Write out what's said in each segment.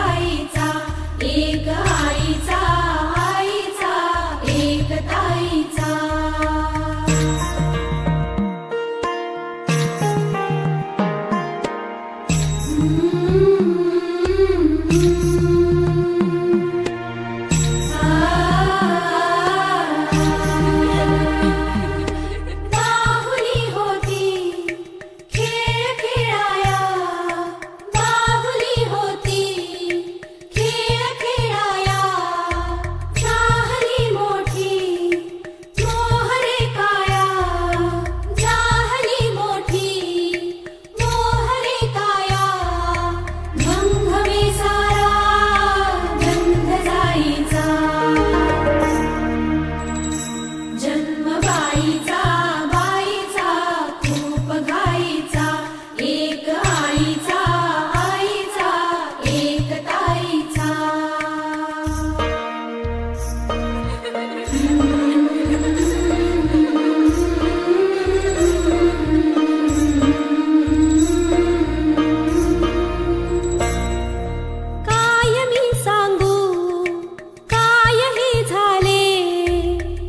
गाईचा, एक आईचा, आईचा एक ताईचा. बाहुली होती खेळ खेळाया, बाहुली होती खेळ खेळाया. झाली मोठी मोहरे काया, झाली मोठी मोहरे काया. गंधवे सारा गंध जाईचा, जन्म बाईचा, बाईचा खूप घाईचा. एक आईचा, आईचा एक ताईचा. काय मी सांगू, काय हे झाले,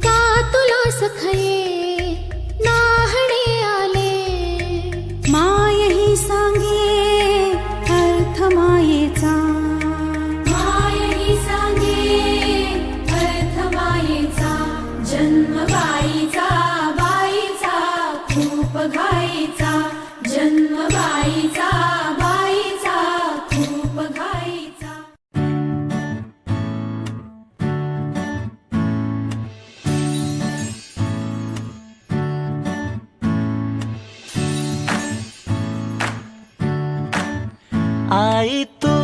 का तुला सखये नाहणे आले. माय ही सांगे अर्थ मायेचा, माय ही सांगे अर्थ मायेचा. जन्म बाईचा, बाईचा खूप घाईचा. जन्म बाईचा, बाईचा खूप घाईचा. आई तू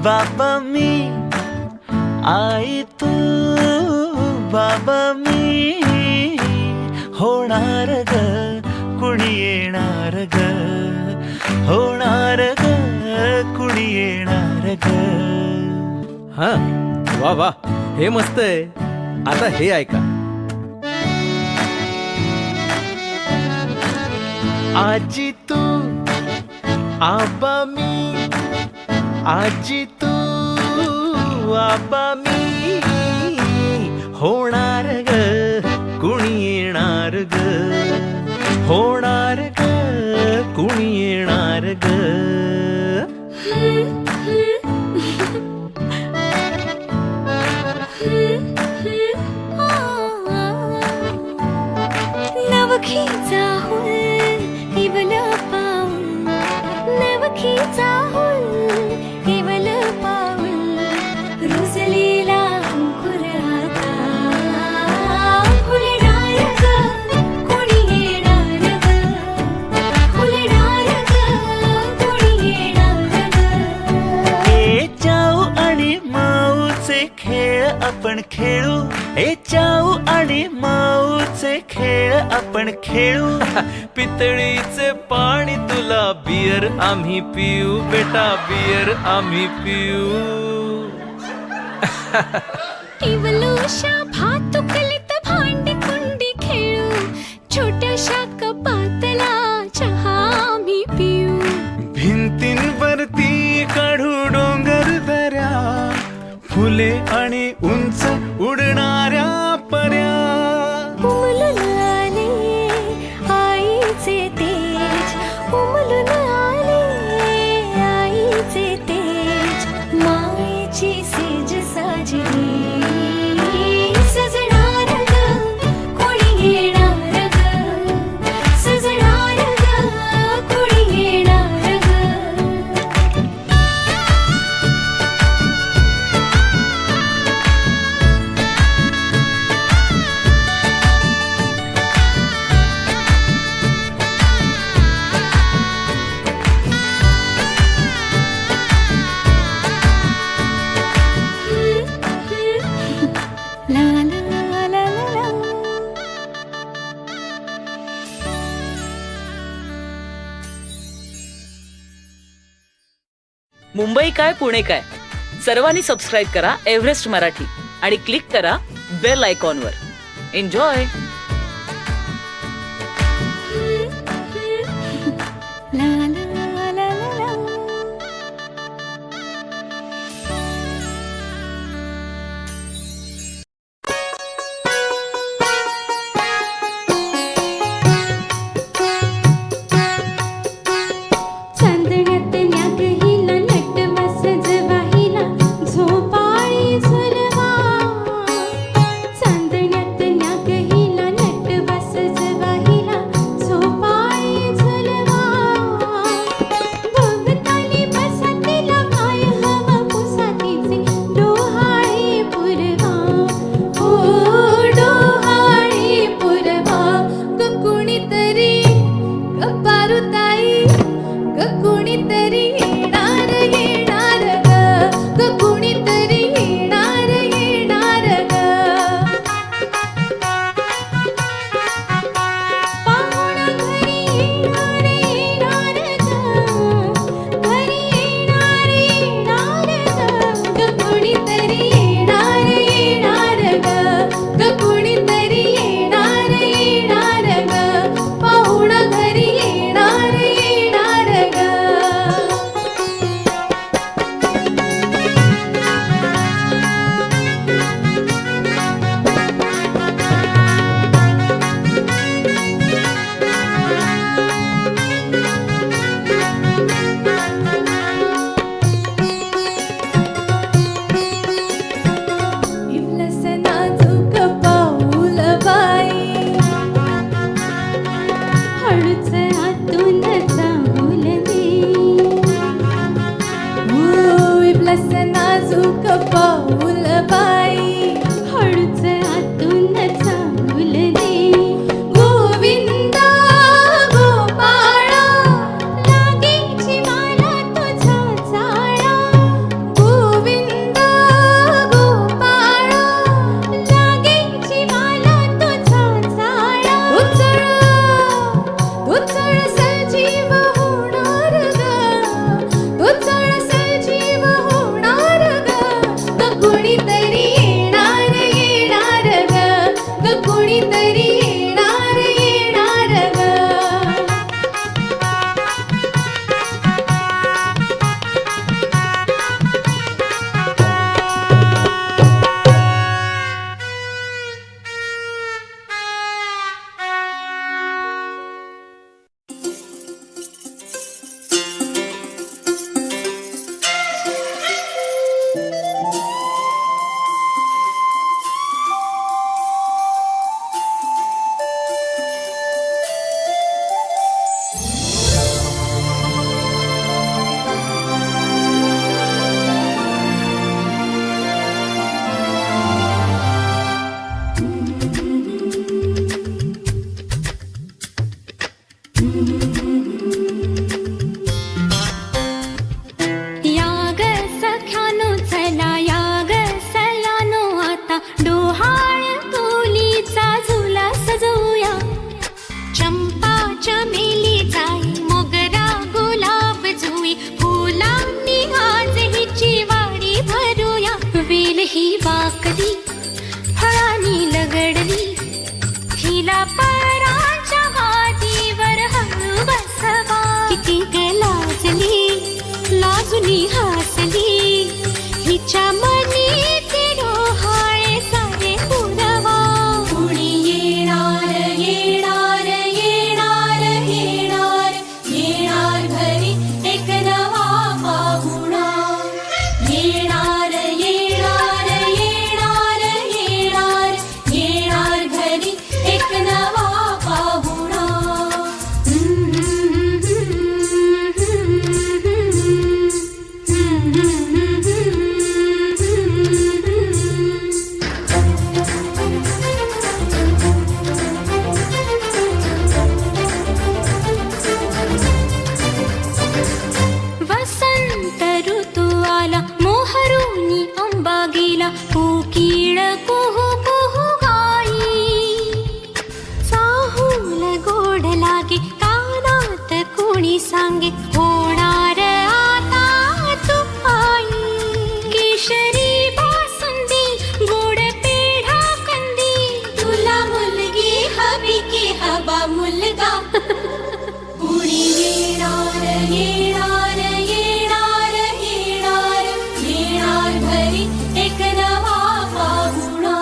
बाबा मी, आई तू बाबा मी. होणार ग कुणी येणार ग, होणार ग कुणी येणार ग. हा वा वा, हे मस्त आहे. आता हे ऐका. आजी तू आबा मी, आजी तू आबा मी. होणार ग कुणी येणार ग, होणार ग कुणी येणार ग. नवखीचा हुल इवल पाऊल, नवखीचा हुल इवल पाऊल. रुजलेला अंकुर आता फुलणार ग, कोणी येणार ग, फुलणार ग, कोणी येणार ग. ए चाऊ आणि माऊचे खेळ आपण खेळू, ए चाऊ आणि माऊचे खेळ आपण खेळू. पितळीचे पाणी तुला, बियर आम्ही पिऊ बेटा, बियर आम्ही पिऊ. इवलूशा भातुकलीत भांडी कुंडी खेळू, छोट्याशा कपातला चहा आम्ही पिऊ. भिंतींवरती काढू डोंगर दऱ्या, फुले आणि उंच उडणाऱ्या पर्या. उमलून आले आईचे तेज, उमलून आले आईचे तेज. मायेची सेज साजली सजणार ग, कोणी येणार ग, सजणार ग, कोणी येणार ग. ला ला ला ला. मुंबई काय पुणे काय, सर्वांनी सबस्क्राईब करा एव्हरेस्ट मराठी आणि क्लिक करा बेल आयकॉनवर. एन्जॉय. ला ला ला ला ला. चालस नाजूक पाऊल बाई, हळूच आतून चांगुल दे. गोविंदा गोपाळा, लागेची मला तुझा जाळा. गोविंदा गोपाळा, लागेची मला तुझा जाळा. उचळ सजीव होणार ग, उचळ सजीव होणार ग. ग कुणीतरी येणार येणार ग, ग कुणीतरी येणार येणार ग. याग सख्यानो चला याग सयानो, आता डोहाळ तोलीचा झुला सजवूया. चंपा चमेली जाई, मोगरा गुलाब जुई, फुलांनी आज हिची वाडी भरूया. वेल ही वाकली फळांनी लगडली, हिला पराच्या गादीवर हळू बसवा. किती ग लाजली लाजुनी हसली, हिच्या मनी ती डोहाळे सारे पुरवा. कुणी येणार येणार येणार येणार, येणार घरी एक नवा पाहुणा. येणार येणार येणार येणार, येणार घरी एक नवा पाहुणा. वसंत ऋतू आला, मोहरुनी आंबा गेला, कोकिळ कुहू कुहू गाई. चाहूल गोड लागे, कानात कोणी सांगे, होणार आता तू आई. केशरी बासुंदी गोड पेढा कंदी, तुला मुलगी हवी की हवा मुलगा. कुणी येणार येणार येणार येणार, येणार घरी एक नवा पाहुणा.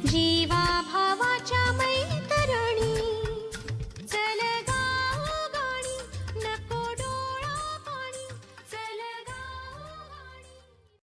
जी